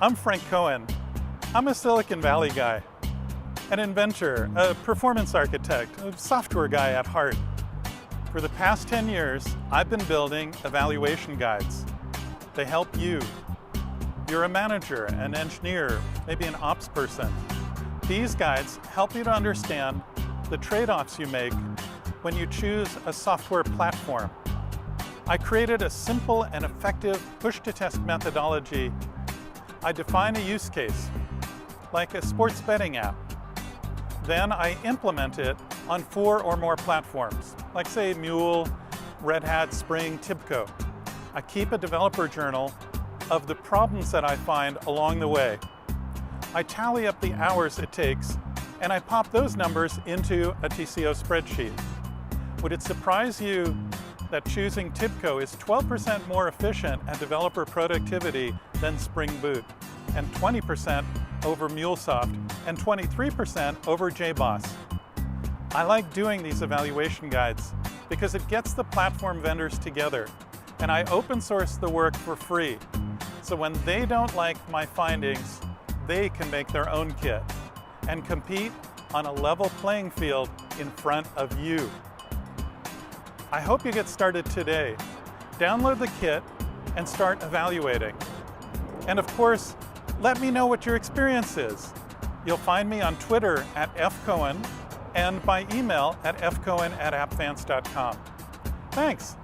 I'm Frank Cohen. I'm a Silicon Valley guy, an inventor, a performance architect, a software guy at heart. For the past 10 years, I've been building evaluation guides. They help you. You're a manager, an engineer, maybe an ops person. These guides help you to understand the trade-offs you make when you choose a software platform. I created a simple and effective push-to-test methodology. I define a use case, like a sports betting app. Then I implement it on 4 or more platforms, like say Mule, Red Hat, Spring, TIBCO. I keep a developer journal of the problems that I find along the way. I tally up the hours it takes, and I pop those numbers into a TCO spreadsheet. Would it surprise you that choosing TIBCO is 12% more efficient at developer productivity than Spring Boot, and 20% over MuleSoft, and 23% over JBoss? I like doing these evaluation guides because it gets the platform vendors together, and I open source the work for free. So when they don't like my findings, they can make their own kit and compete on a level playing field in front of you. I hope you get started today. Download the kit and start evaluating. And of course, let me know what your experience is. You'll find me on Twitter at fcohen and by email at fcohen@appvance.com. Thanks.